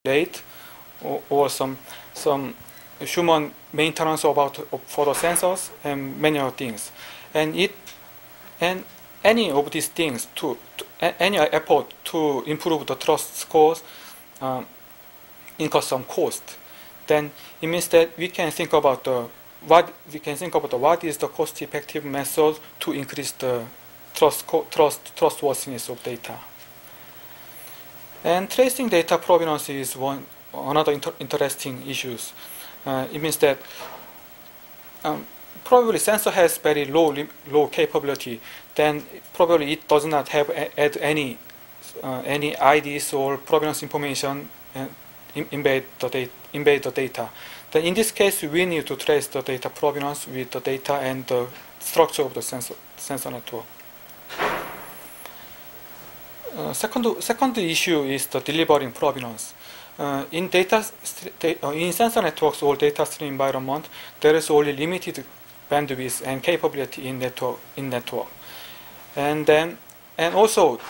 rate, or some human maintenance for the sensors, and many other things. And any of these things, any effort to improve the trust scores incurs some cost. Then it means that we can think about what is the cost-effective method to increase the trustworthiness of data. And tracing data provenance is another interesting issues. It means that probably sensor has very low capability. Then probably it does not have add any IDs or provenance information embed the data. Then in this case, we need to trace the data provenance with the data and the structure of the sensor network. Second issue is the delivering provenance. In sensor networks or data stream environment, there is only limited bandwidth and capability in network. And also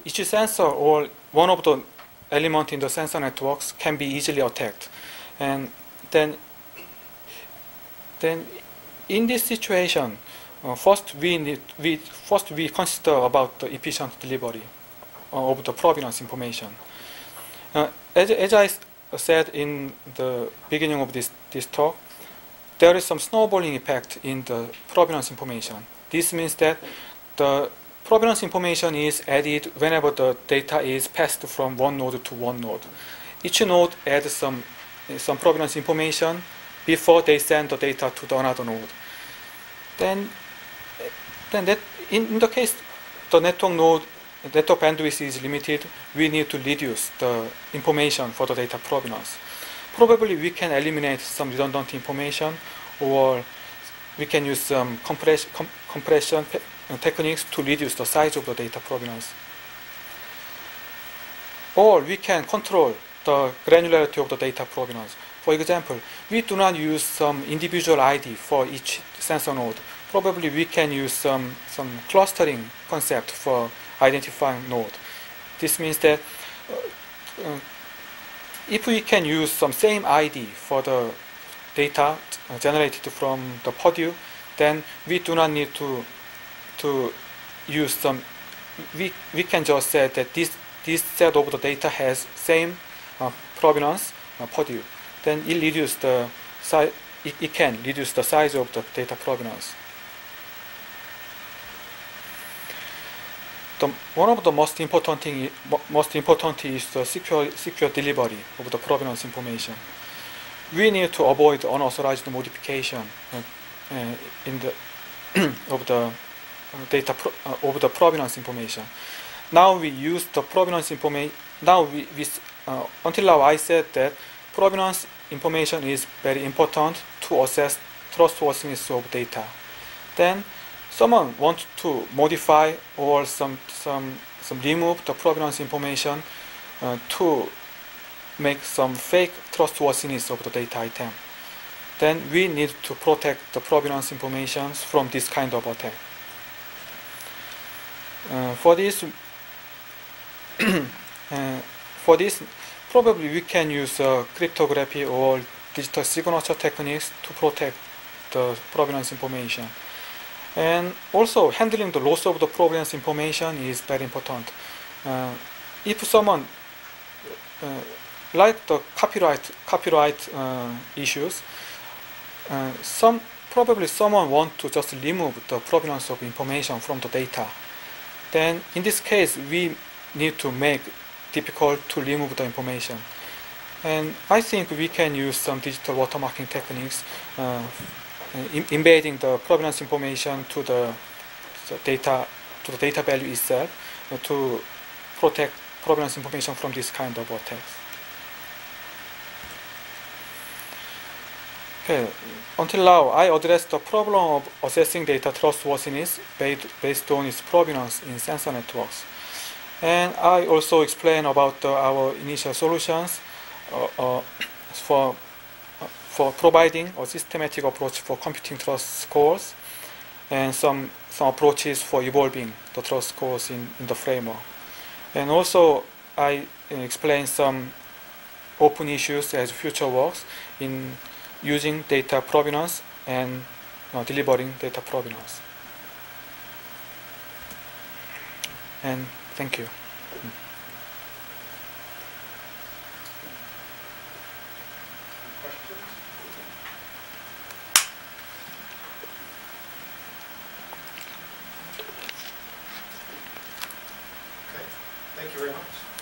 each sensor or one of the element in the sensor networks can be easily attacked. And then in this situation, first we consider about the efficient delivery of the provenance information. As I said in the beginning of this talk, there is some snowballing effect in the provenance information. This means that the provenance information is added whenever the data is passed from one node to one node. Each node adds some provenance information before they send the data to another node. Then that in the case the network bandwidth is limited, we need to reduce the information for the data provenance. Probably we can eliminate some redundant information, or we can use some compression techniques to reduce the size of the data provenance. Or we can control the granularity of the data provenance. For example, we do not use some individual ID for each sensor node. Probably we can use some clustering concept for identifying node. This means that if we can use some same ID for the data generated from the Purdue, then we do not need to use some. We can just say that this set of the data has same provenance Purdue. Then it reduce the size. It can reduce the size of the data provenance. One of the most important is the secure delivery of the provenance information. We need to avoid unauthorized modification in the of the data of the provenance information. Now we use the provenance information. Now until now I said that provenance information is very important to assess trustworthiness of data. Then someone wants to modify or remove the provenance information to make some fake trustworthiness of the data item. Then we need to protect the provenance information from this kind of attack. For this, probably we can use cryptography or digital signature techniques to protect the provenance information. And also, handling the loss of the provenance information is very important. If someone, like the copyright issues, probably someone wants to just remove the provenance of information from the data. Then, in this case, we need to make difficult to remove the information. And I think we can use some digital watermarking techniques, embedding the provenance information to the data value itself to protect provenance information from this kind of attacks. Okay, until now I addressed the problem of assessing data trustworthiness based on its provenance in sensor networks. And I also explained about our initial solutions for providing a systematic approach for computing trust scores, and some approaches for evolving the trust scores in the framework. And also I explained some open issues as future works in using data provenance and delivering data provenance. And thank you. Questions? Okay, thank you very much.